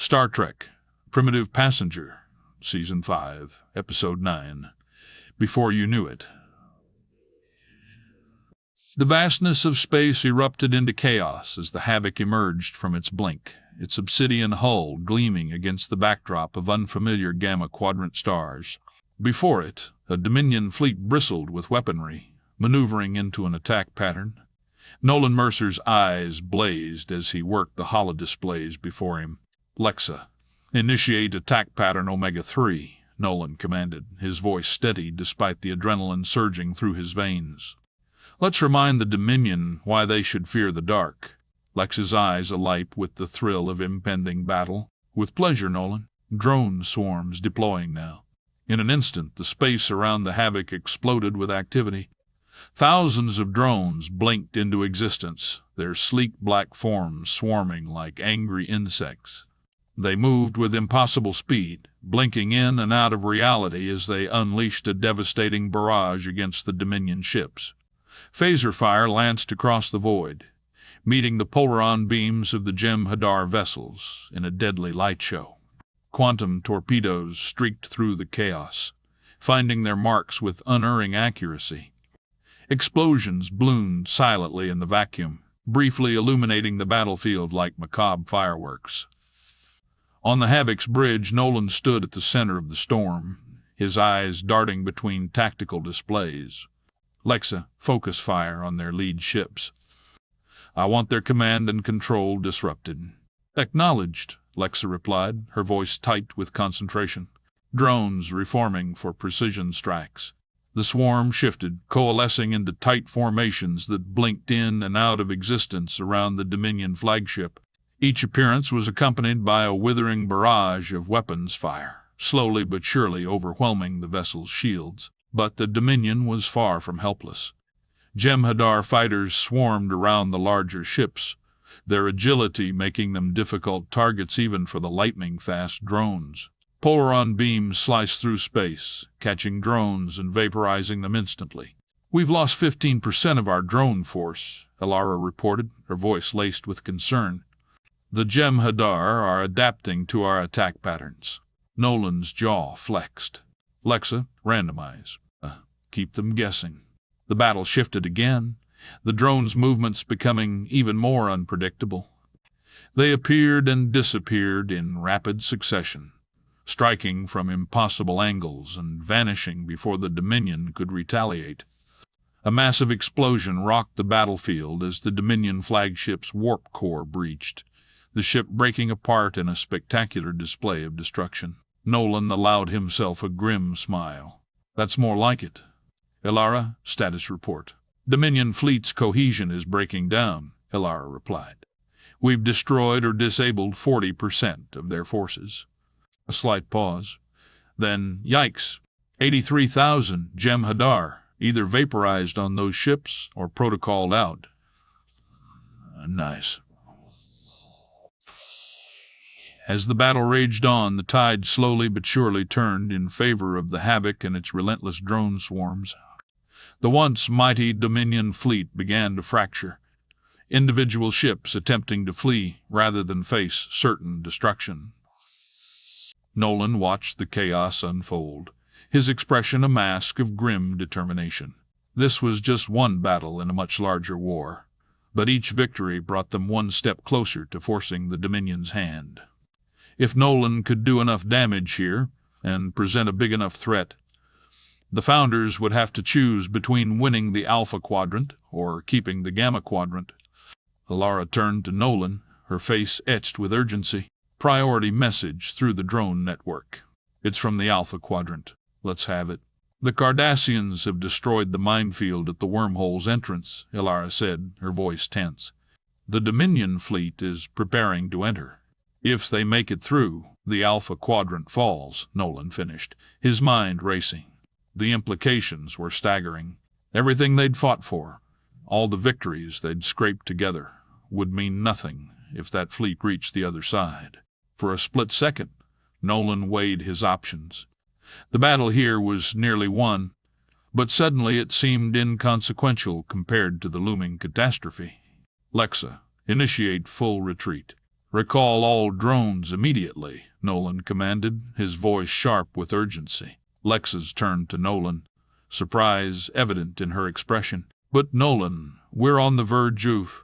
Star Trek, Primitive Passenger, Season 5, Episode 9, Before You Knew It. The vastness of space erupted into chaos as the Havoc emerged from its blink, its obsidian hull gleaming against the backdrop of unfamiliar gamma quadrant stars. Before it, a Dominion fleet bristled with weaponry, maneuvering into an attack pattern. Nolan Mercer's eyes blazed as he worked the holodisplays before him. "Lexa, initiate attack pattern Omega-3, Nolan commanded, his voice steady despite the adrenaline surging through his veins. "Let's remind the Dominion why they should fear the dark." Lexa's eyes alight with the thrill of impending battle. "With pleasure, Nolan. Drone swarms deploying now." In an instant, the space around the Havoc exploded with activity. Thousands of drones blinked into existence, their sleek black forms swarming like angry insects. They moved with impossible speed, blinking in and out of reality as they unleashed a devastating barrage against the Dominion ships. Phaser fire lanced across the void, meeting the polaron beams of the Jem'Hadar vessels in a deadly light show. Quantum torpedoes streaked through the chaos, finding their marks with unerring accuracy. Explosions bloomed silently in the vacuum, briefly illuminating the battlefield like macabre fireworks. On the Havoc's bridge, Nolan stood at the center of the storm, his eyes darting between tactical displays. "Lexa, focus fire on their lead ships. I want their command and control disrupted." "Acknowledged," Lexa replied, her voice tight with concentration. Drones reforming for precision strikes. The swarm shifted, coalescing into tight formations that blinked in and out of existence around the Dominion flagship. Each appearance was accompanied by a withering barrage of weapons fire, slowly but surely overwhelming the vessel's shields. But the Dominion was far from helpless. Jem'Hadar fighters swarmed around the larger ships, their agility making them difficult targets even for the lightning-fast drones. Polaron beams sliced through space, catching drones and vaporizing them instantly. "We've lost 15% of our drone force," Elara reported, her voice laced with concern. "The Jem'Hadar are adapting to our attack patterns." Nolan's jaw flexed. "Lexa, randomize. Keep them guessing." The battle shifted again, the drones' movements becoming even more unpredictable. They appeared and disappeared in rapid succession, striking from impossible angles and vanishing before the Dominion could retaliate. A massive explosion rocked the battlefield as the Dominion flagship's warp core breached, the ship breaking apart in a spectacular display of destruction. Nolan allowed himself a grim smile. "That's more like it." "Elara, status report." "Dominion fleet's cohesion is breaking down," Elara replied. "We've destroyed or disabled 40% of their forces." A slight pause. Then, yikes, 83,000 Jem'Hadar, either vaporized on those ships or protocoled out. Nice. As the battle raged on, the tide slowly but surely turned in favor of the Havoc and its relentless drone swarms. The once mighty Dominion fleet began to fracture, individual ships attempting to flee rather than face certain destruction. Nolan watched the chaos unfold, his expression a mask of grim determination. This was just one battle in a much larger war, but each victory brought them one step closer to forcing the Dominion's hand. If Nolan could do enough damage here and present a big enough threat, the Founders would have to choose between winning the Alpha Quadrant or keeping the Gamma Quadrant. Elara turned to Nolan, her face etched with urgency. "Priority message through the drone network. It's from the Alpha Quadrant. Let's have it." "The Cardassians have destroyed the minefield at the wormhole's entrance," Elara said, her voice tense. "The Dominion fleet is preparing to enter. If they make it through, the Alpha Quadrant falls," Nolan finished, his mind racing. The implications were staggering. Everything they'd fought for, all the victories they'd scraped together, would mean nothing if that fleet reached the other side. For a split second, Nolan weighed his options. The battle here was nearly won, but suddenly it seemed inconsequential compared to the looming catastrophe. "Lexa, initiate full retreat." Recall all drones immediately, Nolan commanded, his voice sharp with urgency. Lexa's turned to Nolan, surprise evident in her expression. But Nolan, we're on the verge of...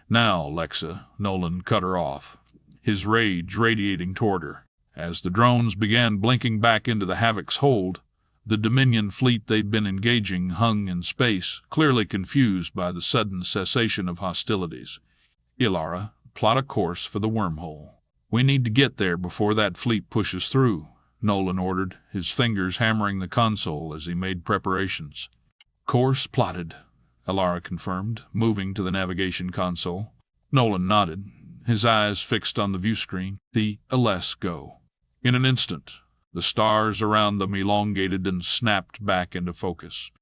Now, Lexa, Nolan cut her off, his rage radiating toward her. As the drones began blinking back into the Havoc's hold, the Dominion fleet they'd been engaging hung in space, clearly confused by the sudden cessation of hostilities. Ilara, plot a course for the wormhole. We need to get there before that fleet pushes through, Nolan ordered, his fingers hammering the console as he made preparations. Course plotted, Ilara confirmed, moving to the navigation console. Nolan nodded, his eyes fixed on the view screen. The let's go. In an instant, the stars around them elongated and snapped back into focus.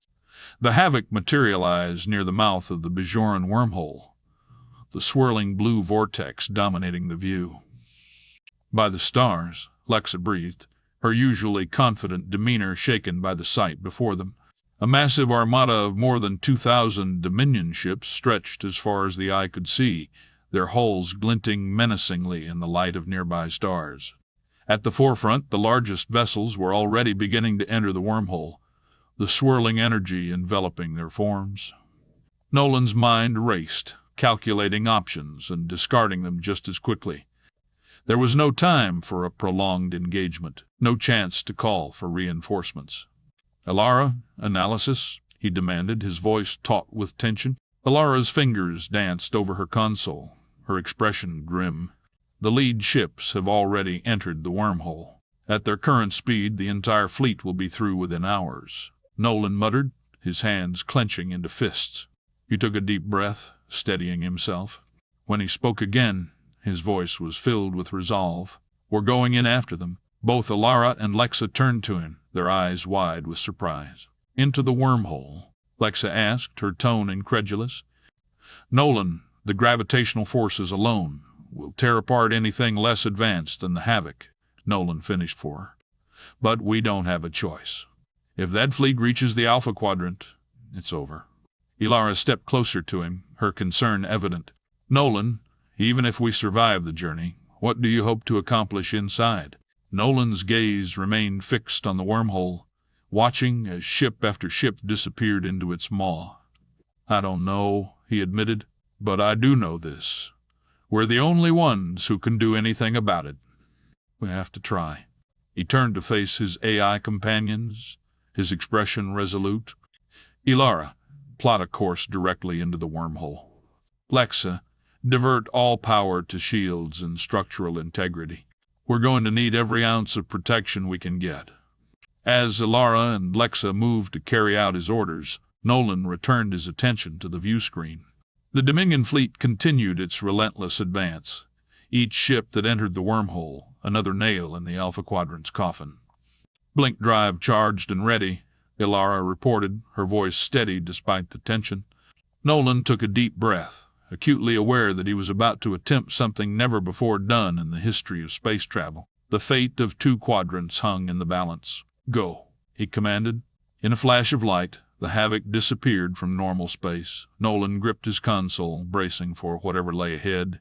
The Havoc materialized near the mouth of the Bajoran wormhole, the swirling blue vortex dominating the view. By the stars, Lexa breathed, her usually confident demeanor shaken by the sight before them. A massive armada of more than 2,000 Dominion ships stretched as far as the eye could see, their hulls glinting menacingly in the light of nearby stars. At the forefront, the largest vessels were already beginning to enter the wormhole, the swirling energy enveloping their forms. Nolan's mind raced, calculating options and discarding them just as quickly. There was no time for a prolonged engagement, no chance to call for reinforcements. Ilara, analysis, he demanded, his voice taut with tension. Ilara's fingers danced over her console, her expression grim. The lead ships have already entered the wormhole. At their current speed, the entire fleet will be through within hours. Nolan muttered, his hands clenching into fists. He took a deep breath, steadying himself. When he spoke again, his voice was filled with resolve. We're going in after them. Both Ilara and Lexa turned to him, their eyes wide with surprise. Into the wormhole? Lexa asked, her tone incredulous. Nolan, the gravitational forces alone will tear apart anything less advanced than the Havoc, Nolan finished for her. But we don't have a choice. If that fleet reaches the Alpha Quadrant, it's over. Ilara stepped closer to him, her concern evident. Nolan, even if we survive the journey, what do you hope to accomplish inside? Nolan's gaze remained fixed on the wormhole, watching as ship after ship disappeared into its maw. I don't know, he admitted, but I do know this. We're the only ones who can do anything about it. We have to try. He turned to face his AI companions, his expression resolute. Ilara, plot a course directly into the wormhole. Lexa, divert all power to shields and structural integrity. We're going to need every ounce of protection we can get. As Ilara and Lexa moved to carry out his orders, Nolan returned his attention to the view screen. The Dominion fleet continued its relentless advance, each ship that entered the wormhole, another nail in the Alpha Quadrant's coffin. Blink drive charged and ready, Ilara reported, her voice steady despite the tension. Nolan took a deep breath, acutely aware that he was about to attempt something never before done in the history of space travel. The fate of 2 quadrants hung in the balance. Go, he commanded. In a flash of light, the Havoc disappeared from normal space. Nolan gripped his console, bracing for whatever lay ahead.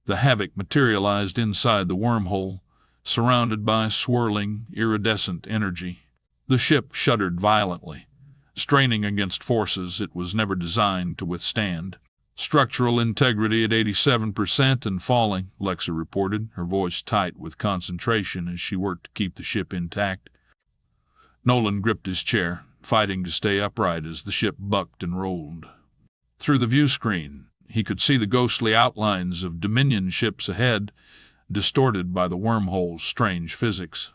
The Havoc materialized inside the wormhole, surrounded by swirling, iridescent energy. The ship shuddered violently, straining against forces it was never designed to withstand. Structural integrity at 87% and falling, Lexa reported, her voice tight with concentration as she worked to keep the ship intact. Nolan gripped his chair, fighting to stay upright as the ship bucked and rolled. Through the view screen, he could see the ghostly outlines of Dominion ships ahead, distorted by the wormhole's strange physics.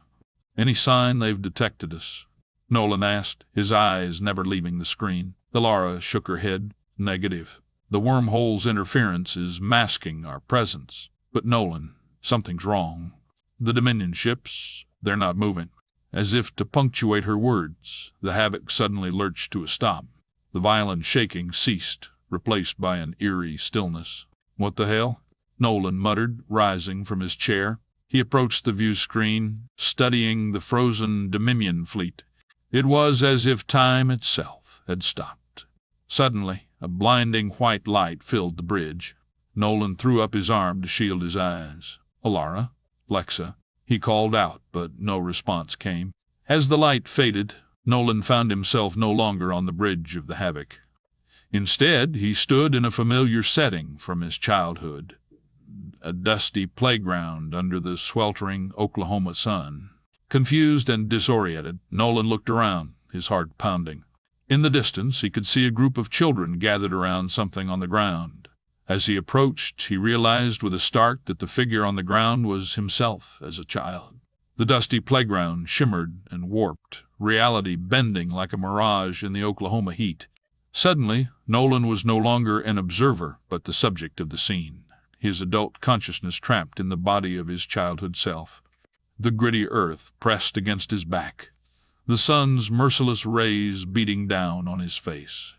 Any sign they've detected us? Nolan asked, his eyes never leaving the screen. Ilara shook her head. Negative. The wormhole's interference is masking our presence. But Nolan, something's wrong. The Dominion ships, they're not moving. As if to punctuate her words, the Havoc suddenly lurched to a stop. The violent shaking ceased, replaced by an eerie stillness. What the hell? Nolan muttered, rising from his chair. He approached the view screen, studying the frozen Dominion fleet. It was as if time itself had stopped. Suddenly, a blinding white light filled the bridge. Nolan threw up his arm to shield his eyes. "Alara? Lexa?" he called out, but no response came. As the light faded, Nolan found himself no longer on the bridge of the Havoc. Instead, he stood in a familiar setting from his childhood, a dusty playground under the sweltering Oklahoma sun. Confused and disoriented, Nolan looked around, his heart pounding. In the distance, he could see a group of children gathered around something on the ground. As he approached, he realized with a start that the figure on the ground was himself as a child. The dusty playground shimmered and warped, reality bending like a mirage in the Oklahoma heat. Suddenly, Nolan was no longer an observer, but the subject of the scene, his adult consciousness trapped in the body of his childhood self. The gritty earth pressed against his back, the sun's merciless rays beating down on his face.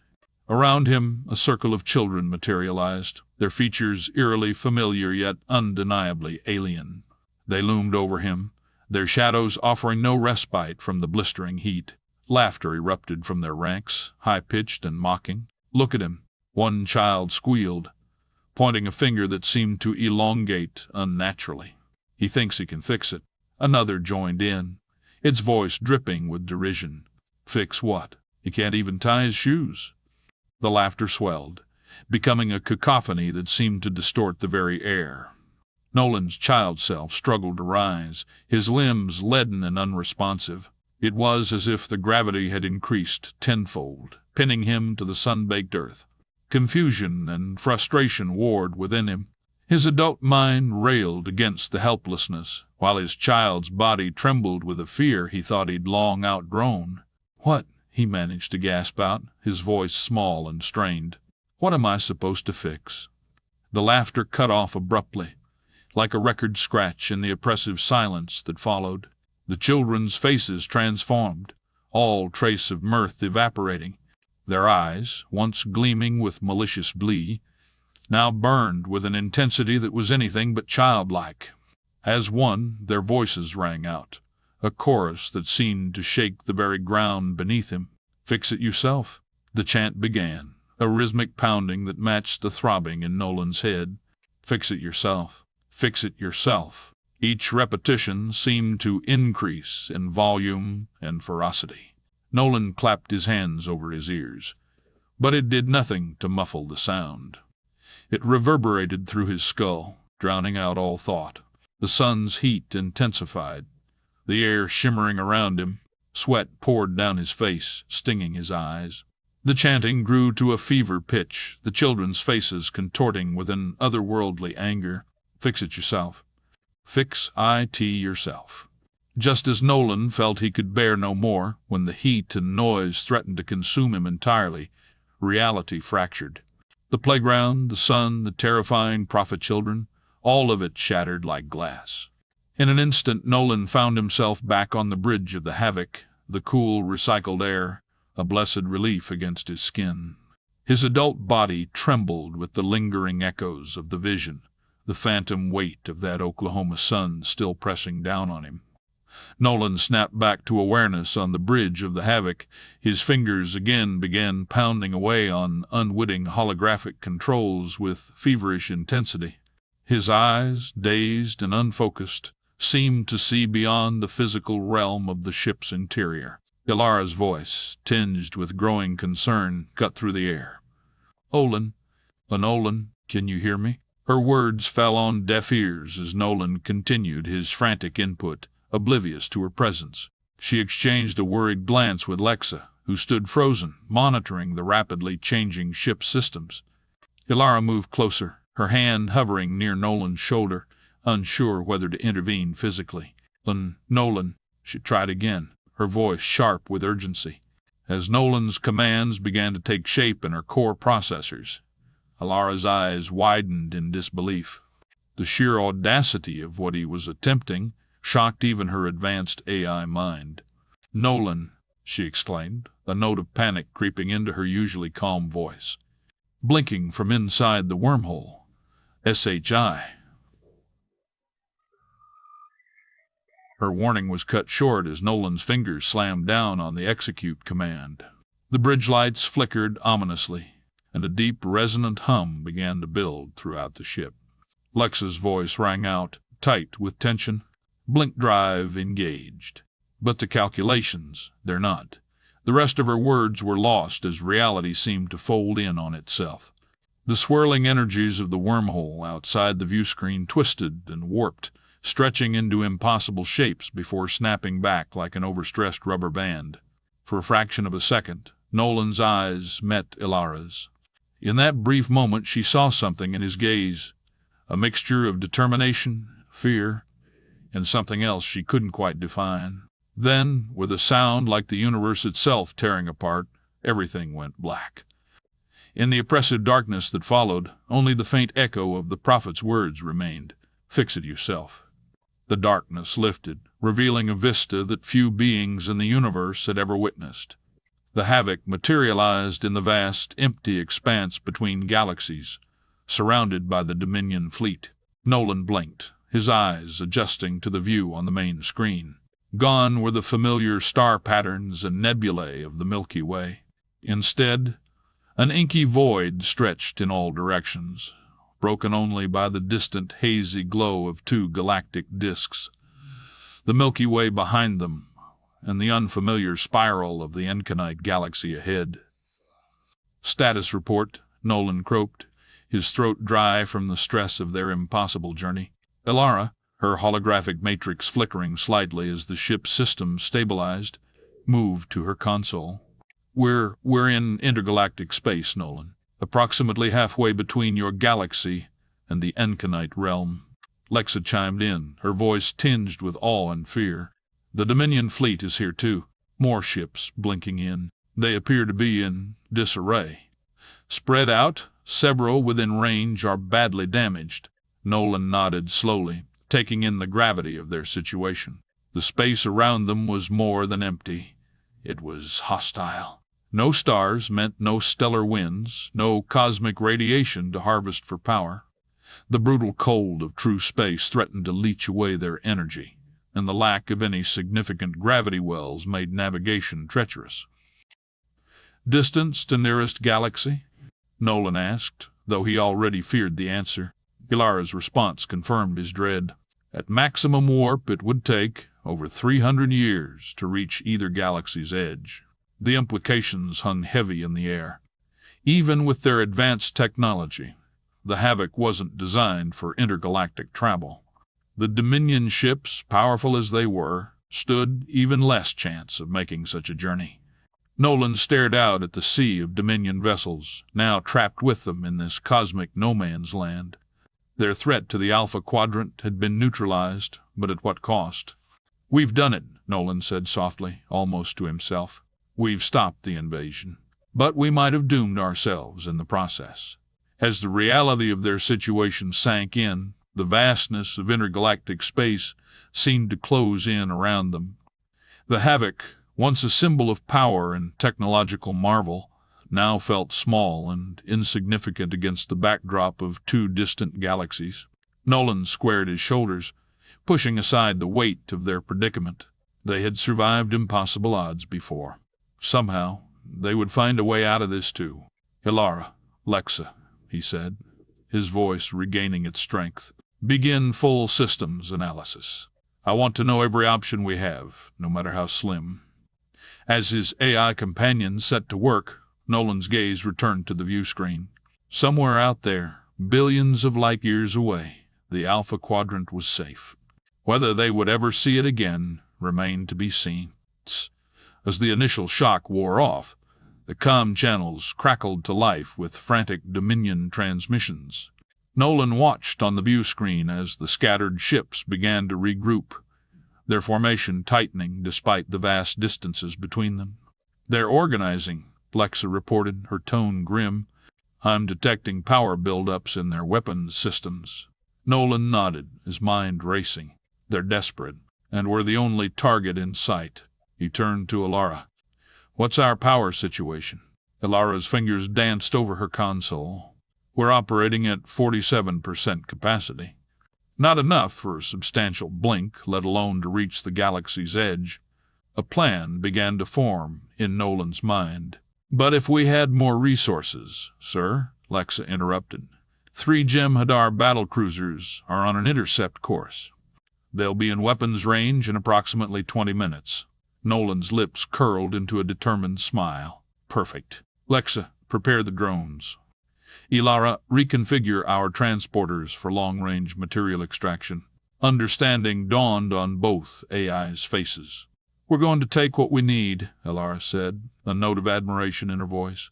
Around him, a circle of children materialized, their features eerily familiar yet undeniably alien. They loomed over him, their shadows offering no respite from the blistering heat. Laughter erupted from their ranks, high-pitched and mocking. "Look at him," one child squealed, pointing a finger that seemed to elongate unnaturally. "He thinks he can fix it." Another joined in, its voice dripping with derision. "Fix what? He can't even tie his shoes." The laughter swelled, becoming a cacophony that seemed to distort the very air. Nolan's child self struggled to rise, his limbs leaden and unresponsive. It was as if the gravity had increased tenfold, pinning him to the sun-baked earth. Confusion and frustration warred within him. His adult mind railed against the helplessness, while his child's body trembled with a fear he thought he'd long outgrown. "What?" he managed to gasp out, his voice small and strained. "What am I supposed to fix?" The laughter cut off abruptly, like a record scratch in the oppressive silence that followed. The children's faces transformed, all trace of mirth evaporating. Their eyes, once gleaming with malicious glee, now burned with an intensity that was anything but childlike. As one, their voices rang out, a chorus that seemed to shake the very ground beneath him. "Fix it yourself." The chant began, a rhythmic pounding that matched the throbbing in Nolan's head. "Fix it yourself. Fix it yourself." Each repetition seemed to increase in volume and ferocity. Nolan clapped his hands over his ears, but it did nothing to muffle the sound. It reverberated through his skull, drowning out all thought. The sun's heat intensified, the air shimmering around him. Sweat poured down his face, stinging his eyes. The chanting grew to a fever pitch, the children's faces contorting with an otherworldly anger. "Fix it yourself. Fix it yourself." Just as Nolan felt he could bear no more, when the heat and noise threatened to consume him entirely, reality fractured. The playground, the sun, the terrifying prophet children, all of it shattered like glass. In an instant, Nolan found himself back on the bridge of the Havoc, the cool, recycled air, a blessed relief against his skin. His adult body trembled with the lingering echoes of the vision, the phantom weight of that Oklahoma sun still pressing down on him. Nolan snapped back to awareness on the bridge of the Havoc. His fingers again began pounding away on unwitting holographic controls with feverish intensity. His eyes, dazed and unfocused, seemed to see beyond the physical realm of the ship's interior. Ilara's voice, tinged with growing concern, cut through the air. Nolan, can you hear me?" Her words fell on deaf ears as Nolan continued his frantic input, oblivious to her presence. She exchanged a worried glance with Lexa, who stood frozen, monitoring the rapidly changing ship's systems. Ilara moved closer, her hand hovering near Nolan's shoulder, unsure whether to intervene physically. "Nolan," she tried again, her voice sharp with urgency. As Nolan's commands began to take shape in her core processors, Ilara's eyes widened in disbelief. The sheer audacity of what he was attempting shocked even her advanced AI mind. "Nolan," she exclaimed, a note of panic creeping into her usually calm voice. "Blinking from inside the wormhole. SHI." Her warning was cut short as Nolan's fingers slammed down on the execute command. The bridge lights flickered ominously, and a deep, resonant hum began to build throughout the ship. Lexa's voice rang out, tight with tension. "Blink drive engaged." But the calculations, they're not. The rest of her words were lost as reality seemed to fold in on itself. The swirling energies of the wormhole outside the viewscreen twisted and warped, stretching into impossible shapes before snapping back like an overstressed rubber band. For a fraction of a second, Nolan's eyes met Ilara's. In that brief moment she saw something in his gaze, a mixture of determination, fear, and something else she couldn't quite define. Then, with a sound like the universe itself tearing apart, everything went black. In the oppressive darkness that followed, only the faint echo of the prophet's words remained. "Fix it yourself." The darkness lifted, revealing a vista that few beings in the universe had ever witnessed. The havoc materialized in the vast, empty expanse between galaxies, surrounded by the Dominion fleet. Nolan blinked, his eyes adjusting to the view on the main screen. Gone were the familiar star patterns and nebulae of the Milky Way. Instead, an inky void stretched in all directions, broken only by the distant hazy glow of two galactic disks, the Milky Way behind them, and the unfamiliar spiral of the Enconite galaxy ahead. "Status report," Nolan croaked, his throat dry from the stress of their impossible journey. Ilara, her holographic matrix flickering slightly as the ship's system stabilized, moved to her console. We're in intergalactic space, Nolan. Approximately halfway between your galaxy and the Enconite realm." Lexa chimed in, her voice tinged with awe and fear. "The Dominion fleet is here too. More ships blinking in. They appear to be in disarray. Spread out, several within range are badly damaged." Nolan nodded slowly, taking in the gravity of their situation. The space around them was more than empty. It was hostile. No stars meant no stellar winds, no cosmic radiation to harvest for power. The brutal cold of true space threatened to leach away their energy, and the lack of any significant gravity wells made navigation treacherous. "Distance to nearest galaxy?" Nolan asked, though he already feared the answer. Ilara's response confirmed his dread. At maximum warp, it would take over 300 years to reach either galaxy's edge. The implications hung heavy in the air. Even with their advanced technology, the Havoc wasn't designed for intergalactic travel. The Dominion ships, powerful as they were, stood even less chance of making such a journey. Nolan stared out at the sea of Dominion vessels, now trapped with them in this cosmic no-man's land. Their threat to the Alpha Quadrant had been neutralized, but at what cost? "We've done it," Nolan said softly, almost to himself. "We've stopped the invasion. But we might have doomed ourselves in the process." As the reality of their situation sank in, the vastness of intergalactic space seemed to close in around them. The Havoc, once a symbol of power and technological marvel, now felt small and insignificant against the backdrop of two distant galaxies. Nolan squared his shoulders, pushing aside the weight of their predicament. They had survived impossible odds before. Somehow, they would find a way out of this too. "Ilara, Lexa," he said, his voice regaining its strength, "begin full systems analysis. I want to know every option we have, no matter how slim." As his AI companion set to work, Nolan's gaze returned to the viewscreen. Somewhere out there, billions of light years away, the Alpha Quadrant was safe. Whether they would ever see it again remained to be seen. As the initial shock wore off, the comm channels crackled to life with frantic Dominion transmissions. Nolan watched on the viewscreen as the scattered ships began to regroup, their formation tightening despite the vast distances between them. "They're organizing," Lexa reported, her tone grim. "I'm detecting power buildups in their weapons systems." Nolan nodded, his mind racing. "They're desperate, and we're the only target in sight." He turned to Ilara. "What's our power situation?" Ilara's fingers danced over her console. "We're operating at 47% capacity. Not enough for a substantial blink, let alone to reach the galaxy's edge." A plan began to form in Nolan's mind. But if we had more resources, sir, Lexa interrupted. 3 Jem'Hadar battlecruisers are on an intercept course. They'll be in weapons range in approximately 20 minutes. Nolan's lips curled into a determined smile. Perfect. Lexa, prepare the drones. Ilara, reconfigure our transporters for long-range material extraction. Understanding dawned on both AI's faces. We're going to take what we need, Ilara said, a note of admiration in her voice.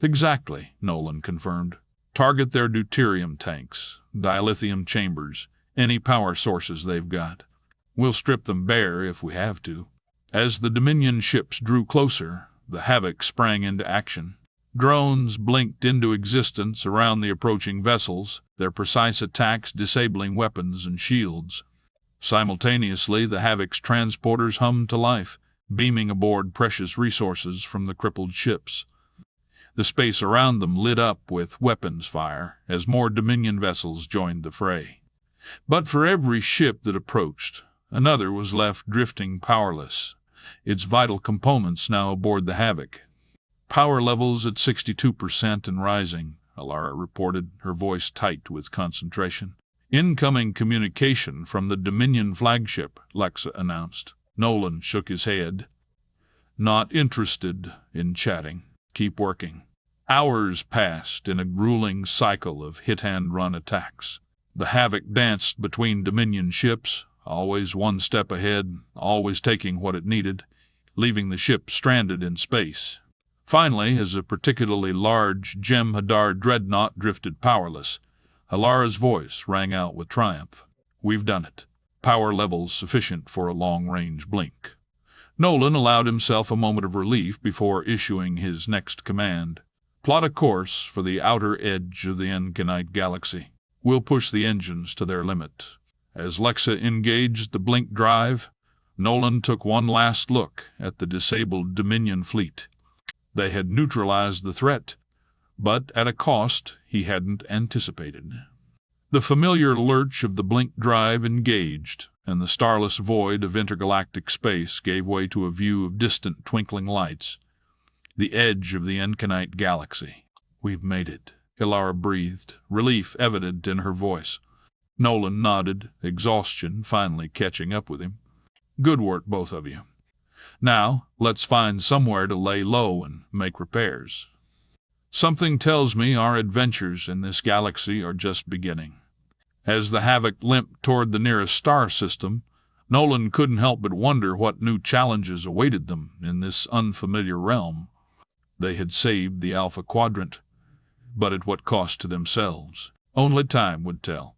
Exactly, Nolan confirmed. Target their deuterium tanks, dilithium chambers, any power sources they've got. We'll strip them bare if we have to. As the Dominion ships drew closer, the Havoc sprang into action. Drones blinked into existence around the approaching vessels, their precise attacks disabling weapons and shields. Simultaneously, the Havoc's transporters hummed to life, beaming aboard precious resources from the crippled ships. The space around them lit up with weapons fire as more Dominion vessels joined the fray. But for every ship that approached, another was left drifting powerless, its vital components now aboard the Havoc. Power levels at 62% and rising, Ilara reported, her voice tight with concentration. Incoming communication from the Dominion flagship, Lexa announced. Nolan shook his head. Not interested in chatting. Keep working. Hours passed in a grueling cycle of hit-and-run attacks. The Havoc danced between Dominion ships, always one step ahead, always taking what it needed, leaving the ship stranded in space. Finally, as a particularly large Jem'Hadar dreadnought drifted powerless, Ilara's voice rang out with triumph. We've done it. Power levels sufficient for a long-range blink. Nolan allowed himself a moment of relief before issuing his next command. Plot a course for the outer edge of the Enkinite galaxy. We'll push the engines to their limit. As Lexa engaged the blink drive, Nolan took one last look at the disabled Dominion fleet. They had neutralized the threat, but at a cost he hadn't anticipated. The familiar lurch of the blink drive engaged, and the starless void of intergalactic space gave way to a view of distant twinkling lights. The edge of the Enkinite galaxy. We've made it, Ilara breathed, relief evident in her voice. Nolan nodded, exhaustion finally catching up with him. Good work, both of you. Now, let's find somewhere to lay low and make repairs. Something tells me our adventures in this galaxy are just beginning. As the Havoc limped toward the nearest star system, Nolan couldn't help but wonder what new challenges awaited them in this unfamiliar realm. They had saved the Alpha Quadrant, but at what cost to themselves? Only time would tell.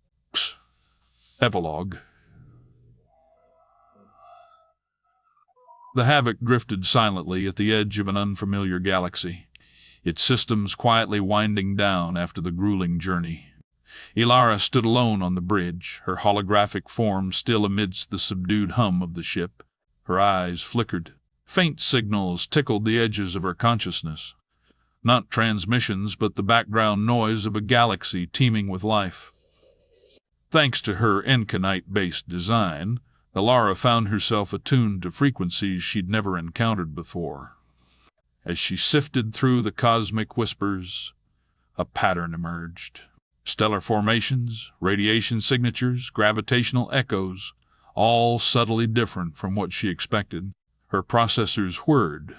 Epilogue. The Havoc drifted silently at the edge of an unfamiliar galaxy, its systems quietly winding down after the grueling journey. Ilara stood alone on the bridge, her holographic form still amidst the subdued hum of the ship. Her eyes flickered. Faint signals tickled the edges of her consciousness. Not transmissions, but the background noise of a galaxy teeming with life. Thanks to her Enkinite-based design, Ilara found herself attuned to frequencies she'd never encountered before. As she sifted through the cosmic whispers, a pattern emerged. Stellar formations, radiation signatures, gravitational echoes, all subtly different from what she expected. Her processors whirred,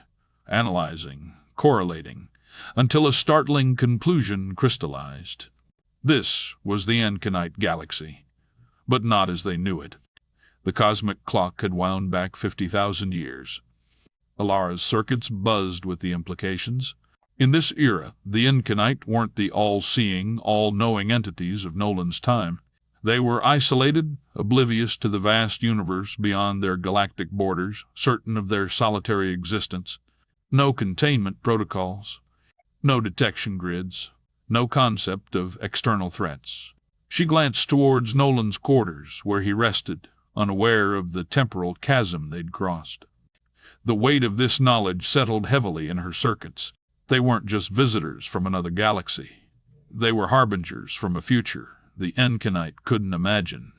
analyzing, correlating, until a startling conclusion crystallized. This was the Enkinite galaxy, but not as they knew it. The cosmic clock had wound back 50,000 years. Ilara's circuits buzzed with the implications. In this era, the Enkinite weren't the all-seeing, all-knowing entities of Nolan's time. They were isolated, oblivious to the vast universe beyond their galactic borders, certain of their solitary existence. No containment protocols, no detection grids, no concept of external threats. She glanced towards Nolan's quarters, where he rested, unaware of the temporal chasm they'd crossed. The weight of this knowledge settled heavily in her circuits. They weren't just visitors from another galaxy. They were harbingers from a future the Enkinite couldn't imagine.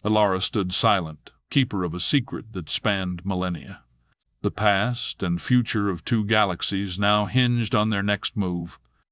Ilara stood silent, keeper of a secret that spanned millennia. The past and future of two galaxies now hinged on their next move.